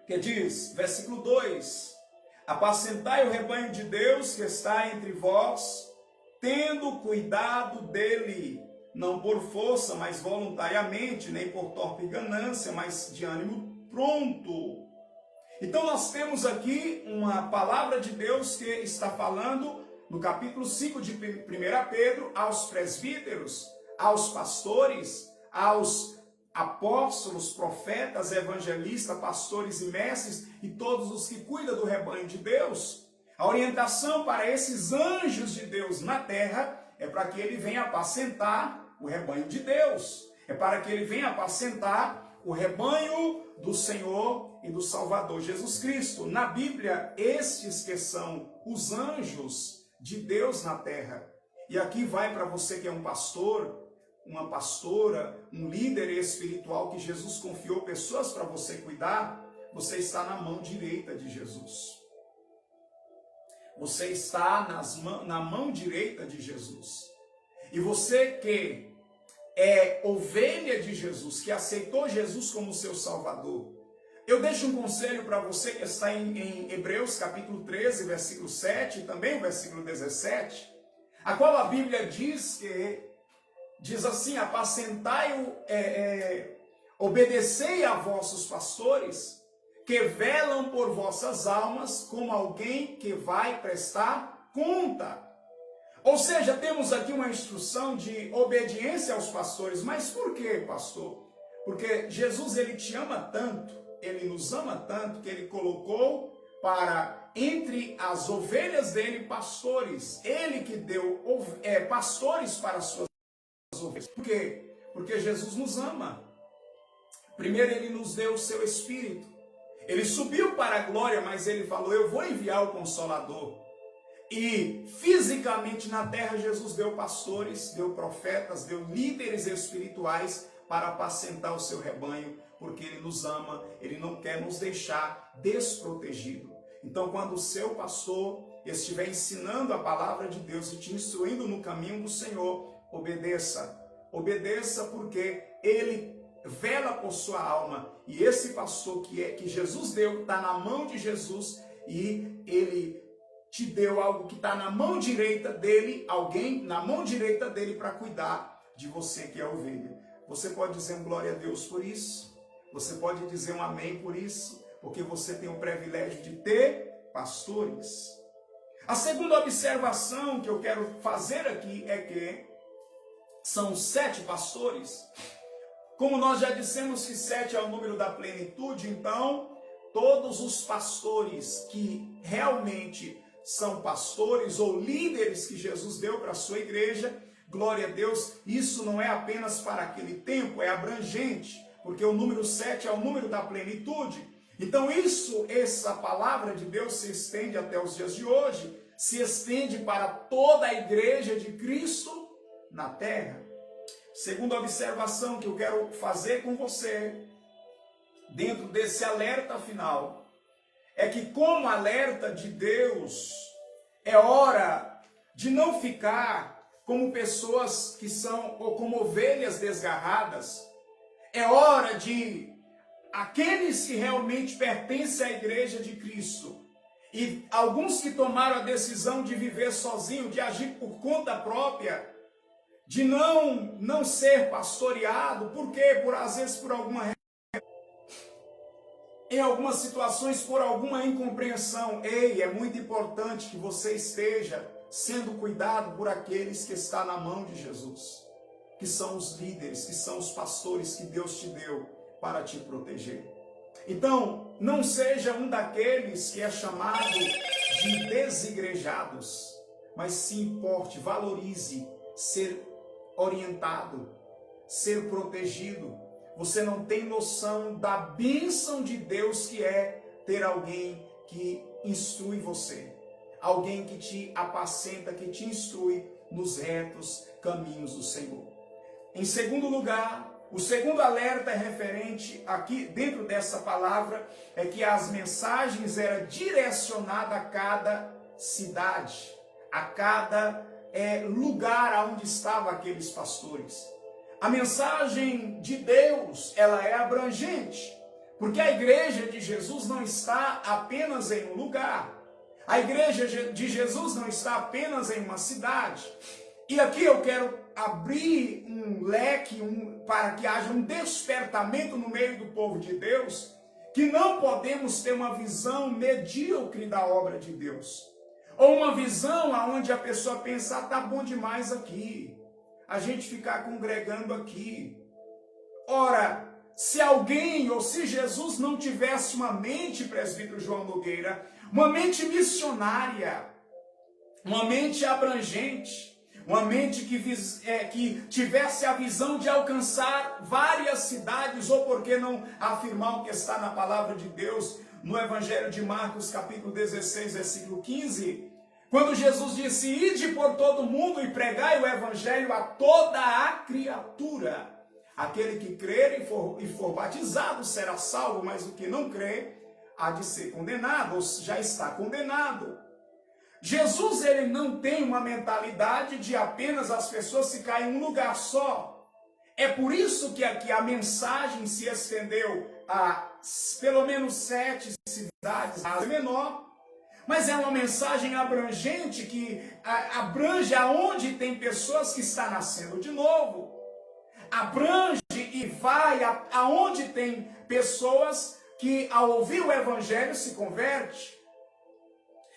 A: que diz, versículo 2: apacentai o rebanho de Deus que está entre vós, tendo cuidado dele, não por força, mas voluntariamente, nem por torpe ganância, mas de ânimo pronto. Então nós temos aqui uma palavra de Deus que está falando no capítulo 5 de 1 Pedro aos presbíteros, aos pastores, aos apóstolos, profetas, evangelistas, pastores e mestres e todos os que cuidam do rebanho de Deus. A orientação para esses anjos de Deus na terra é para que ele venha apacentar o rebanho de Deus. É para que ele venha apacentar o rebanho do Senhor e do Salvador Jesus Cristo. Na Bíblia, estes que são os anjos de Deus na terra. E aqui vai para você que é um pastor, uma pastora, um líder espiritual que Jesus confiou pessoas para você cuidar, você está na mão direita de Jesus. Você está na mão direita de Jesus. E você que é ovelha de Jesus, que aceitou Jesus como seu Salvador, eu deixo um conselho para você que está em Hebreus capítulo 13, versículo 7 e também o versículo 17, a qual a Bíblia diz assim, obedecei a vossos pastores, que velam por vossas almas, como alguém que vai prestar conta. Ou seja, temos aqui uma instrução de obediência aos pastores. Mas por quê, pastor? Porque Jesus, ele te ama tanto, ele nos ama tanto, que ele colocou para, entre as ovelhas dele, pastores. Ele que deu pastores para as suas ovelhas. Por quê? Porque Jesus nos ama. Primeiro ele nos deu o seu Espírito. Ele subiu para a glória, mas ele falou, eu vou enviar o Consolador. E fisicamente na terra Jesus deu pastores, deu profetas, deu líderes espirituais para apacentar o seu rebanho, porque ele nos ama, ele não quer nos deixar desprotegido. Então quando o seu pastor estiver ensinando a palavra de Deus e te instruindo no caminho do Senhor, obedeça. Obedeça porque ele vela por sua alma. E esse pastor que Jesus deu, está na mão de Jesus, e ele te deu algo que está na mão direita dele, alguém na mão direita dele para cuidar de você que é ovelha. Você pode dizer um glória a Deus por isso? Você pode dizer um amém por isso? Porque você tem o privilégio de ter pastores. A segunda observação que eu quero fazer aqui é que são 7 pastores. Como nós já dissemos que 7 é o número da plenitude, então todos os pastores que realmente são pastores ou líderes que Jesus deu para a sua igreja, glória a Deus, isso não é apenas para aquele tempo, é abrangente, porque o número 7 é o número da plenitude. Então essa palavra de Deus se estende até os dias de hoje, se estende para toda a igreja de Cristo na terra. Segunda observação que eu quero fazer com você, dentro desse alerta final, é que como alerta de Deus, é hora de não ficar como pessoas que são, ou como ovelhas desgarradas. É hora de aqueles que realmente pertencem à igreja de Cristo e alguns que tomaram a decisão de viver sozinho, de agir por conta própria, de não ser pastoreado, por quê? Às vezes em algumas situações por alguma incompreensão. Ei, é muito importante que você esteja sendo cuidado por aqueles que estão na mão de Jesus, que são os líderes, que são os pastores que Deus te deu para te proteger. Então, não seja um daqueles que é chamado de desigrejados, mas se importe, valorize ser orientado, ser protegido. Você não tem noção da bênção de Deus que é ter alguém que instrui você, alguém que te apacenta, que te instrui nos retos caminhos do Senhor. Em segundo lugar, o segundo alerta é referente aqui dentro dessa palavra, é que as mensagens eram direcionadas a cada cidade, a cada lugar onde estavam aqueles pastores. A mensagem de Deus, ela é abrangente, porque a igreja de Jesus não está apenas em um lugar. A igreja de Jesus não está apenas em uma cidade. E aqui eu quero abrir um leque para que haja um despertamento no meio do povo de Deus, que não podemos ter uma visão medíocre da obra de Deus. Ou uma visão onde a pessoa pensa, tá bom demais aqui, a gente ficar congregando aqui. Ora, se alguém ou se Jesus não tivesse uma mente, presbítero João Nogueira, uma mente missionária, uma mente abrangente, uma mente que tivesse a visão de alcançar várias cidades, ou por que não afirmar o que está na palavra de Deus, no Evangelho de Marcos, capítulo 16, versículo 15, quando Jesus disse, ide por todo mundo e pregai o Evangelho a toda a criatura. Aquele que crer e for batizado será salvo, mas o que não crê há de ser condenado, ou já está condenado. Jesus, ele não tem uma mentalidade de apenas as pessoas ficarem em um lugar só. É por isso que aqui a mensagem se estendeu a pelo menos 7 cidades, a menor, mas é uma mensagem abrangente que abrange aonde tem pessoas que estão nascendo de novo. Abrange e vai aonde tem pessoas que ao ouvir o Evangelho se converte.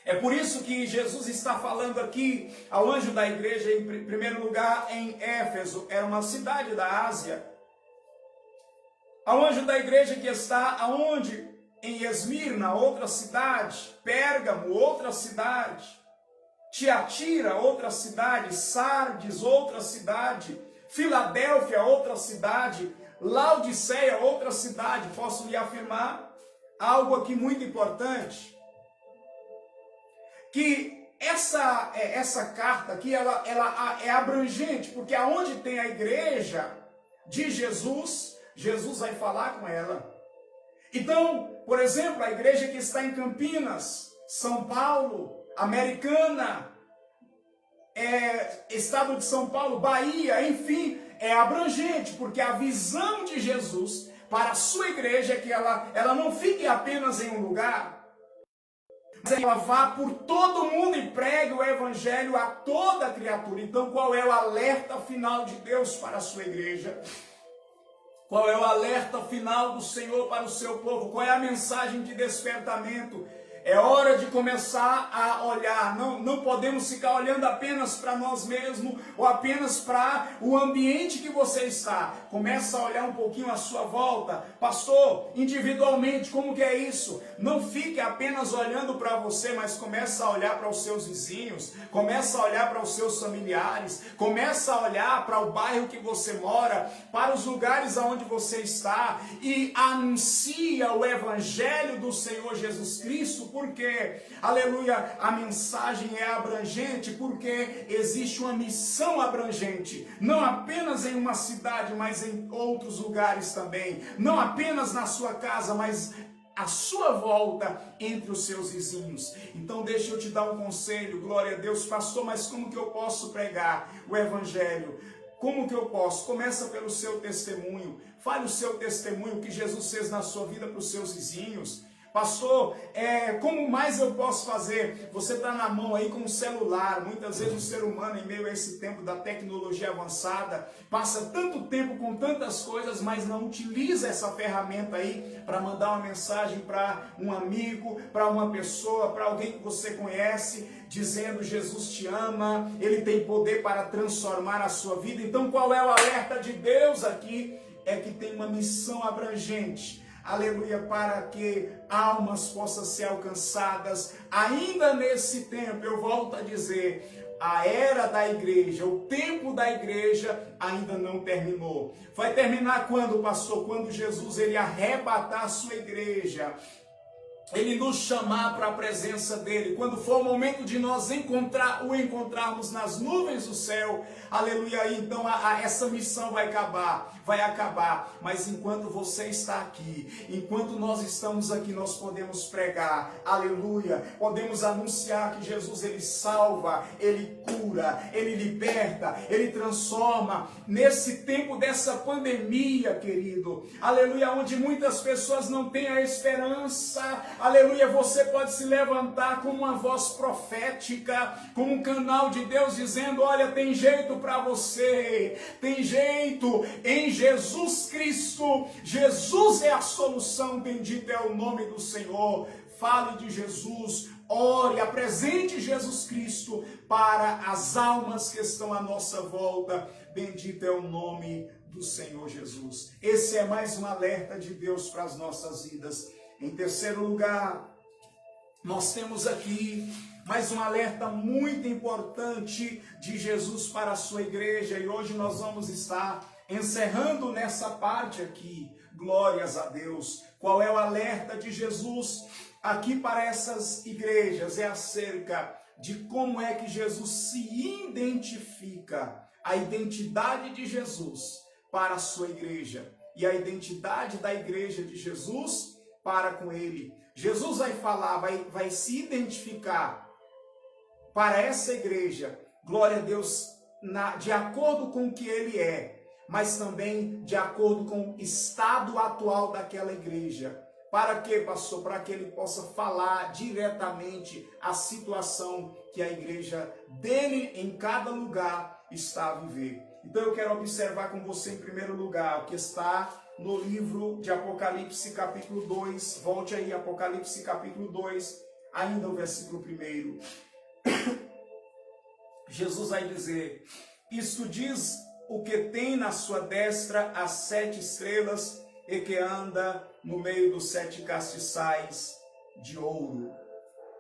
A: É por isso que Jesus está falando aqui ao anjo da igreja, em primeiro lugar, em Éfeso, era uma cidade da Ásia. Ao anjo da igreja que está aonde? Em Esmirna, outra cidade. Pérgamo, outra cidade. Tiatira, outra cidade. Sardes, outra cidade. Filadélfia, outra cidade. Laodiceia, outra cidade. Posso lhe afirmar algo aqui muito importante? Que essa carta aqui, ela é abrangente, porque aonde tem a igreja de Jesus, Jesus vai falar com ela. Então, por exemplo, a igreja que está em Campinas, São Paulo, Americana, estado de São Paulo, Bahia, enfim, é abrangente, porque a visão de Jesus para a sua igreja é que ela não fique apenas em um lugar, mas ela vá por todo mundo e pregue o Evangelho a toda criatura. Então, qual é o alerta final de Deus para a sua igreja? Qual é o alerta final do Senhor para o seu povo? Qual é a mensagem de despertamento? É hora de começar a olhar. Não podemos ficar olhando apenas para nós mesmos ou apenas para o ambiente que você está. Começa a olhar um pouquinho à sua volta. Pastor, individualmente, como que é isso? Não fique apenas olhando para você, mas começa a olhar para os seus vizinhos, começa a olhar para os seus familiares, começa a olhar para o bairro que você mora, para os lugares aonde você está e anuncia o Evangelho do Senhor Jesus Cristo. Porque, aleluia, a mensagem é abrangente, porque existe uma missão abrangente, não apenas em uma cidade, mas em outros lugares também, não apenas na sua casa, mas à sua volta entre os seus vizinhos. Então deixa eu te dar um conselho, glória a Deus, pastor, mas como que eu posso pregar o Evangelho? Como que eu posso? Começa pelo seu testemunho. Fale o seu testemunho que Jesus fez na sua vida para os seus vizinhos. Pastor, como mais eu posso fazer? Você está na mão aí com um celular. Muitas vezes o ser humano, em meio a esse tempo da tecnologia avançada, passa tanto tempo com tantas coisas, mas não utiliza essa ferramenta aí para mandar uma mensagem para um amigo, para uma pessoa, para alguém que você conhece, dizendo: Jesus te ama, Ele tem poder para transformar a sua vida. Então, qual é o alerta de Deus aqui? É que tem uma missão abrangente. Aleluia, para que almas possam ser alcançadas. Ainda nesse tempo, eu volto a dizer, a era da igreja, o tempo da igreja ainda não terminou. Vai terminar quando, pastor? Quando Jesus ele arrebatar a sua igreja. Ele nos chamar para a presença dele, quando for o momento de nós o encontrarmos nas nuvens do céu, aleluia, então essa missão vai acabar, mas enquanto você está aqui, enquanto nós estamos aqui, nós podemos pregar, aleluia, podemos anunciar que Jesus ele salva, ele cura, ele liberta, ele transforma, nesse tempo dessa pandemia, querido, aleluia, onde muitas pessoas não têm a esperança, aleluia, você pode se levantar como uma voz profética, como um canal de Deus dizendo: olha, tem jeito para você, tem jeito em Jesus Cristo, Jesus é a solução, bendito é o nome do Senhor. Fale de Jesus, ore, apresente Jesus Cristo para as almas que estão à nossa volta, bendito é o nome do Senhor Jesus. Esse é mais um alerta de Deus para as nossas vidas. Em terceiro lugar, nós temos aqui mais um alerta muito importante de Jesus para a sua igreja, e hoje nós vamos estar encerrando nessa parte aqui. Glórias a Deus. Qual é o alerta de Jesus aqui para essas igrejas? É acerca de como é que Jesus se identifica, a identidade de Jesus para a sua igreja e a identidade da igreja de Jesus para com ele. Jesus vai falar, vai se identificar para essa igreja, glória a Deus, de acordo com o que ele é, mas também de acordo com o estado atual daquela igreja. Para quê, pastor? Para que ele possa falar diretamente a situação que a igreja dele em cada lugar está a viver. Então eu quero observar com você em primeiro lugar o que está no livro de Apocalipse capítulo 2, volte aí, Apocalipse capítulo 2, ainda o versículo 1. Jesus vai dizer: isto diz o que tem na sua destra as 7 estrelas e que anda no meio dos 7 castiçais de ouro.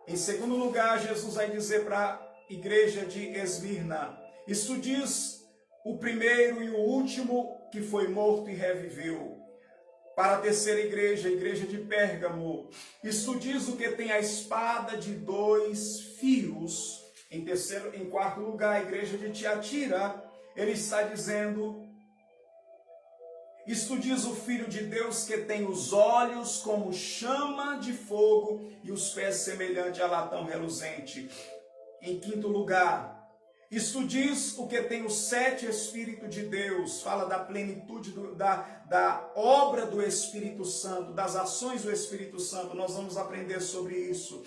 A: Em segundo lugar, Jesus vai dizer para a igreja de Esmirna: isto diz o primeiro e o último que foi morto e reviveu. Para a terceira igreja, a igreja de Pérgamo, isto diz o que tem a espada de 2 fios. Em quarto lugar, a igreja de Tiatira, ele está dizendo: isto diz o Filho de Deus que tem os olhos como chama de fogo e os pés semelhante a latão reluzente. Em quinto lugar, isto diz o que tem os 7 Espíritos de Deus, fala da plenitude da obra do Espírito Santo, das ações do Espírito Santo, nós vamos aprender sobre isso.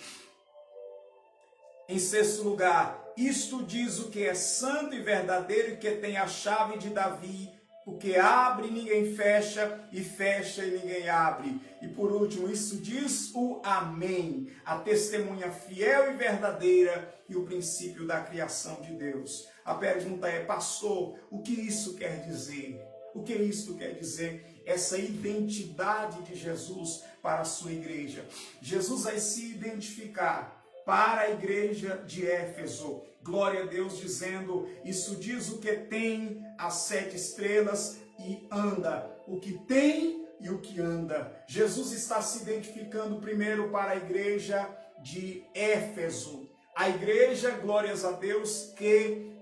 A: Em sexto lugar, isto diz o que é santo e verdadeiro e que tem a chave de Davi, o que abre ninguém fecha e fecha e ninguém abre. E por último, isso diz o Amém, a testemunha fiel e verdadeira e o princípio da criação de Deus. A pergunta é: pastor, o que isso quer dizer? O que isso quer dizer? Essa identidade de Jesus para a sua igreja. Jesus vai se identificar para a igreja de Éfeso. Glória a Deus, dizendo: isso diz o que tem as 7 estrelas e anda. O que tem e o que anda. Jesus está se identificando primeiro para a igreja de Éfeso. A igreja, glórias a Deus, que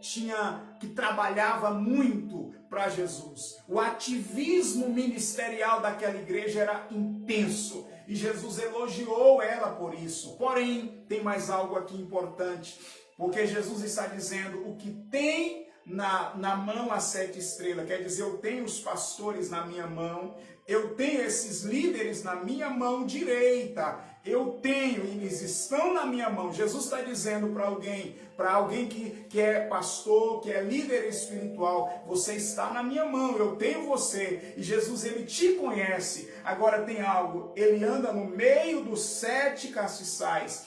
A: trabalhava muito para Jesus. O ativismo ministerial daquela igreja era intenso. E Jesus elogiou ela por isso. Porém, tem mais algo aqui importante. Porque Jesus está dizendo: o que tem na mão as 7 estrelas, quer dizer, eu tenho os pastores na minha mão, eu tenho esses líderes na minha mão direita, eu tenho, eles estão na minha mão. Jesus está dizendo para alguém que é pastor, que é líder espiritual, você está na minha mão, eu tenho você, e Jesus, ele te conhece. Agora tem algo, ele anda no meio dos 7 castiçais,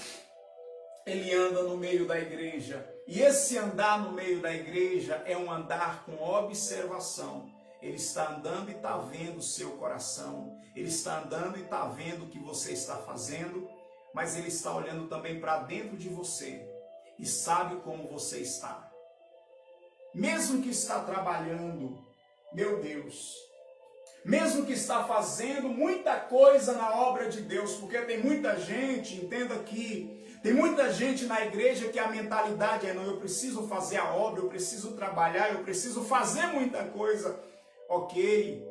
A: ele anda no meio da igreja, e esse andar no meio da igreja é um andar com observação. Ele está andando e está vendo o seu coração, ele está andando e está vendo o que você está fazendo, mas ele está olhando também para dentro de você e sabe como você está. Mesmo que está trabalhando, meu Deus, mesmo que está fazendo muita coisa na obra de Deus, porque tem muita gente, entenda aqui, tem muita gente na igreja que a mentalidade é, não, eu preciso fazer a obra, eu preciso trabalhar, eu preciso fazer muita coisa. Ok,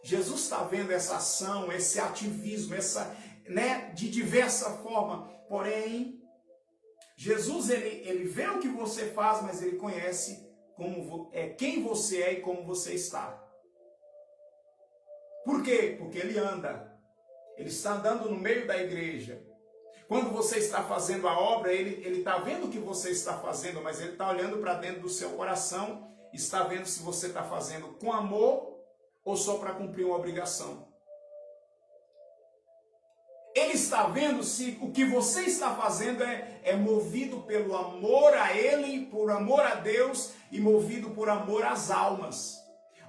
A: Jesus está vendo essa ação, esse ativismo, de diversa forma, porém, Jesus, ele vê o que você faz, mas ele conhece quem você é e como você está. Por quê? Porque ele está andando no meio da igreja. Quando você está fazendo a obra, ele está vendo o que você está fazendo, mas ele está olhando para dentro do seu coração, está vendo se você está fazendo com amor ou só para cumprir uma obrigação. Ele está vendo se o que você está fazendo é movido pelo amor a Ele, por amor a Deus e movido por amor às almas.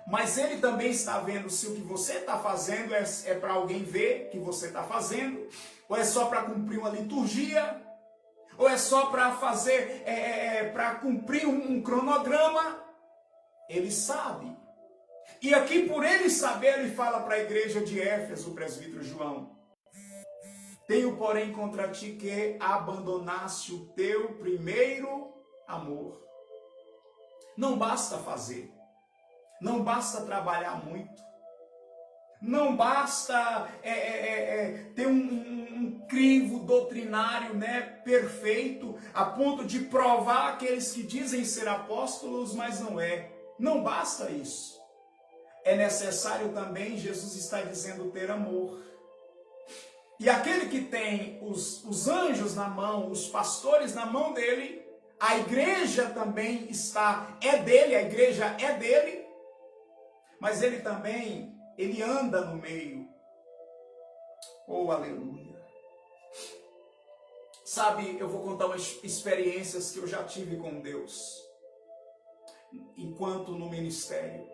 A: Mas Ele também está vendo se o que você está fazendo é para alguém ver que você está fazendo, ou é só para cumprir uma liturgia, ou é só para fazer, para cumprir um cronograma. Ele sabe. E aqui, por ele saber, ele fala para a igreja de Éfeso, o presbítero João: tenho, porém, contra ti que abandonaste o teu primeiro amor. Não basta fazer, não basta trabalhar muito, não basta ter um crivo doutrinário, perfeito, a ponto de provar aqueles que dizem ser apóstolos, mas não é. Não basta isso. É necessário também, Jesus está dizendo, ter amor. E aquele que tem os anjos na mão, os pastores na mão dele, a igreja também é dele, a igreja é dele, mas ele também, ele anda no meio. Oh, aleluia. Sabe, eu vou contar umas experiências que eu já tive com Deus, enquanto no ministério.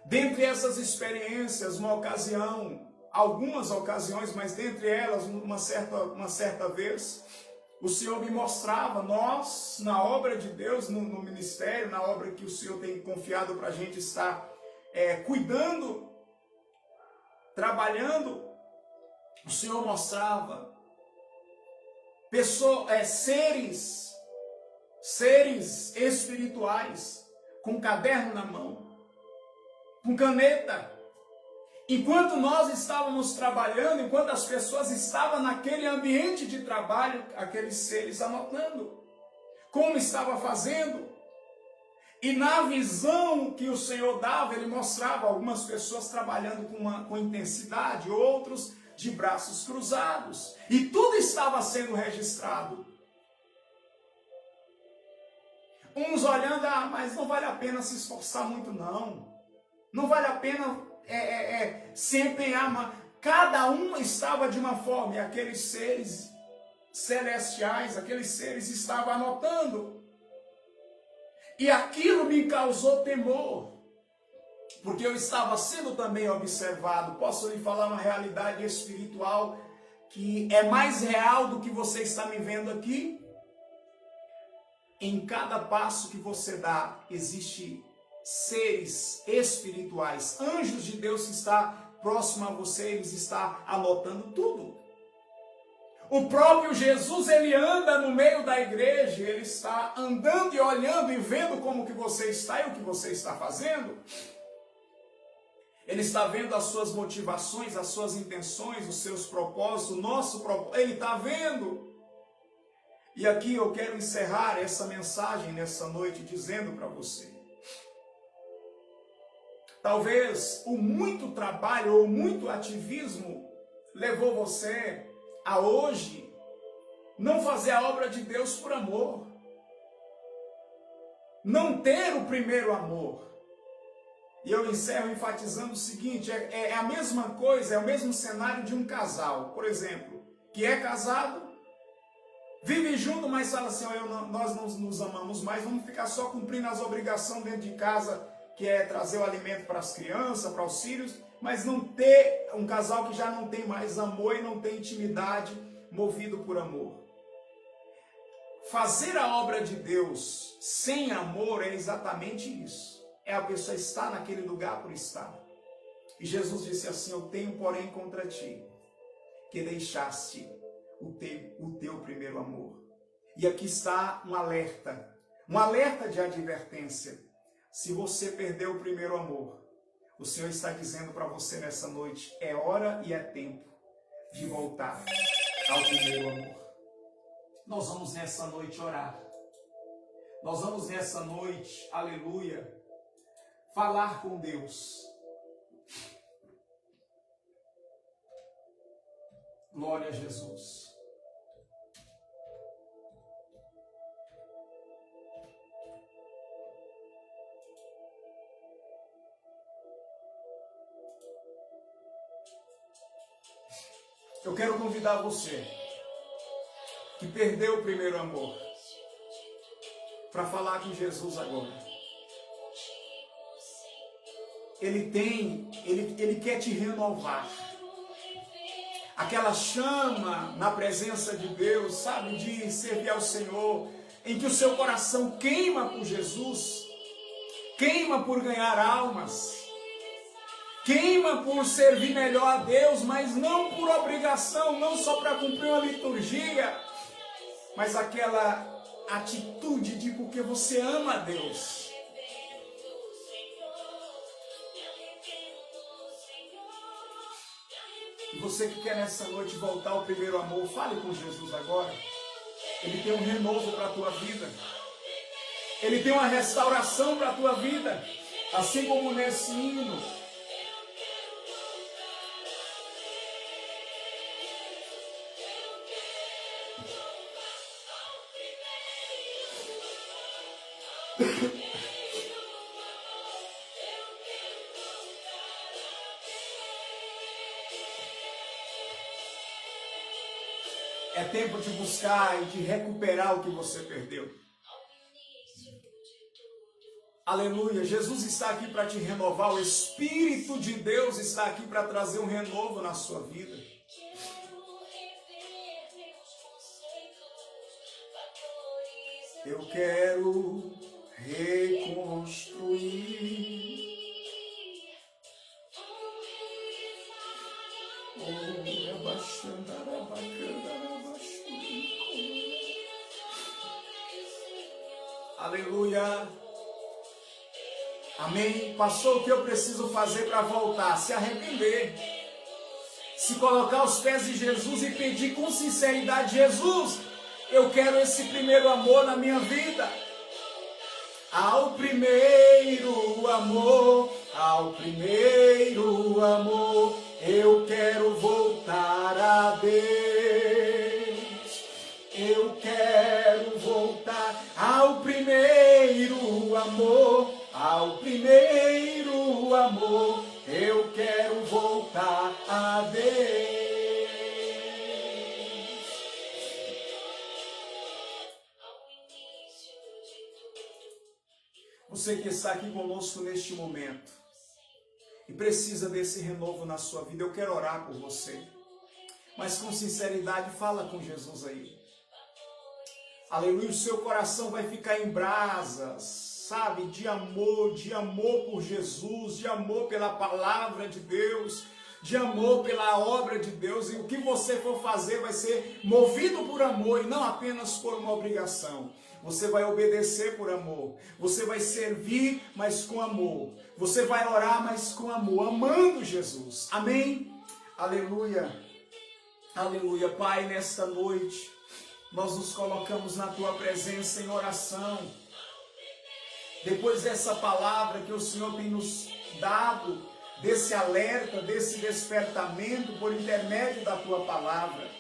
A: Dentre essas experiências, algumas ocasiões, mas dentre elas, uma certa vez, o Senhor me mostrava, nós, na obra de Deus, no ministério, na obra que o Senhor tem confiado para a gente estar cuidando, trabalhando, o Senhor mostrava seres espirituais, com caderno na mão, com caneta. Enquanto nós estávamos trabalhando, enquanto as pessoas estavam naquele ambiente de trabalho, aqueles seres anotando como estava fazendo. E na visão que o Senhor dava, ele mostrava algumas pessoas trabalhando com intensidade, outros de braços cruzados. E tudo estava sendo registrado. Uns olhando, mas não vale a pena se esforçar muito não. Não vale a pena se empenhar, mas cada um estava de uma forma, e aqueles seres celestiais, aqueles seres estavam anotando. E aquilo me causou temor, porque eu estava sendo também observado. Posso lhe falar uma realidade espiritual que é mais real do que você está me vendo aqui? Em cada passo que você dá, existe seres espirituais, anjos de Deus que está próximo a você, eles estão anotando tudo. O próprio Jesus, ele anda no meio da igreja, ele está andando e olhando e vendo como que você está e o que você está fazendo. Ele está vendo as suas motivações, as suas intenções, os seus propósitos, o nosso propósito, ele está vendo. E aqui eu quero encerrar essa mensagem nessa noite dizendo para você. Talvez o muito trabalho ou muito ativismo levou você a hoje não fazer a obra de Deus por amor. Não ter o primeiro amor. E eu encerro enfatizando o seguinte, é a mesma coisa, é o mesmo cenário de um casal, por exemplo, que é casado, vive junto, mas fala assim, nós não nos amamos mais, vamos ficar só cumprindo as obrigações dentro de casa, que é trazer o alimento para as crianças, para os filhos, mas não ter um casal que já não tem mais amor e não tem intimidade movido por amor. Fazer a obra de Deus sem amor é exatamente isso. É a pessoa estar naquele lugar por estar. E Jesus disse assim, eu tenho porém contra ti, que deixaste o teu primeiro amor. E aqui está um alerta de advertência. Se você perdeu o primeiro amor, o Senhor está dizendo para você nessa noite, é hora e é tempo de voltar ao primeiro amor. Nós vamos nessa noite orar. Nós vamos nessa noite, aleluia, falar com Deus. Glória a Jesus. Eu quero convidar você que perdeu o primeiro amor para falar com Jesus agora. Ele quer te renovar. Aquela chama na presença de Deus, sabe, de servir ao Senhor, em que o seu coração queima por Jesus, queima por ganhar almas, queima por servir melhor a Deus, mas não por obrigação, não só para cumprir uma liturgia, mas aquela atitude de porque você ama a Deus. E você que quer nessa noite voltar ao primeiro amor, fale com Jesus agora. Ele tem um renovo para a tua vida. Ele tem uma restauração para a tua vida. Assim como nesse hino. É tempo de buscar e de recuperar o que você perdeu. Aleluia, Jesus está aqui para te renovar, o Espírito de Deus está aqui para trazer um renovo na sua vida. Eu quero reconstruir. Aleluia. Amém. Passou o que eu preciso fazer para voltar? Se arrepender. Se colocar aos pés de Jesus e pedir com sinceridade, Jesus, eu quero esse primeiro amor na minha vida. Ao primeiro amor, eu quero voltar a Deus. Eu quero voltar ao primeiro amor, eu quero voltar a Deus. Você que está aqui conosco neste momento e precisa desse renovo na sua vida, eu quero orar por você. Mas com sinceridade, fala com Jesus aí. Aleluia, o seu coração vai ficar em brasas, sabe, de amor por Jesus, de amor pela palavra de Deus, de amor pela obra de Deus, e o que você for fazer vai ser movido por amor e não apenas por uma obrigação. Você vai obedecer por amor, você vai servir, mas com amor, você vai orar, mas com amor, amando Jesus, amém? Aleluia, aleluia. Pai, nesta noite, nós nos colocamos na Tua presença em oração. Depois dessa palavra que o Senhor tem nos dado, desse alerta, desse despertamento por intermédio da Tua palavra,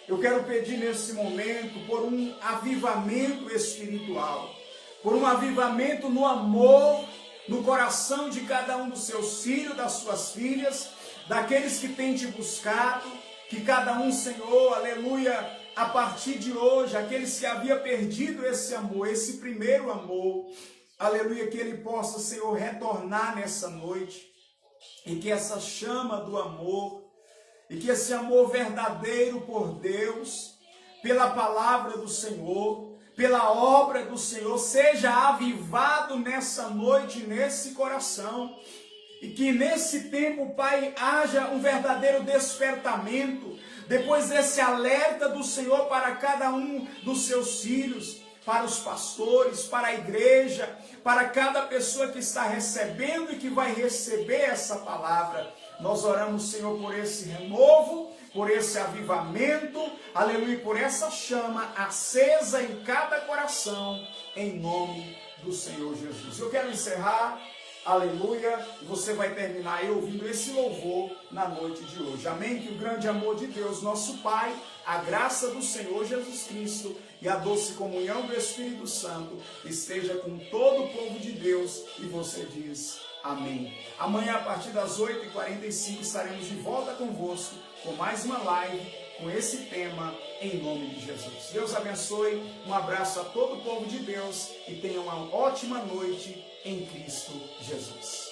A: eu quero pedir nesse momento por um avivamento espiritual, por um avivamento no amor, no coração de cada um dos seus filhos, das suas filhas, daqueles que têm te buscado, que cada um, Senhor, aleluia, a partir de hoje, aqueles que haviam perdido esse amor, esse primeiro amor, aleluia, que ele possa, Senhor, retornar nessa noite, e que essa chama do amor, e que esse amor verdadeiro por Deus, pela palavra do Senhor, pela obra do Senhor, seja avivado nessa noite, nesse coração, e que nesse tempo, Pai, haja um verdadeiro despertamento, depois desse alerta do Senhor para cada um dos seus filhos, para os pastores, para a igreja, para cada pessoa que está recebendo e que vai receber essa palavra. Nós oramos, Senhor, por esse renovo, por esse avivamento, aleluia, por essa chama acesa em cada coração, em nome do Senhor Jesus. Eu quero encerrar, aleluia, e você vai terminar aí ouvindo esse louvor na noite de hoje. Amém? Que o grande amor de Deus, nosso Pai, a graça do Senhor Jesus Cristo e a doce comunhão do Espírito Santo esteja com todo o povo de Deus, e você diz amém. Amanhã, a partir das 8h45, estaremos de volta convosco com mais uma live com esse tema, em nome de Jesus. Deus abençoe, um abraço a todo o povo de Deus e tenha uma ótima noite em Cristo Jesus.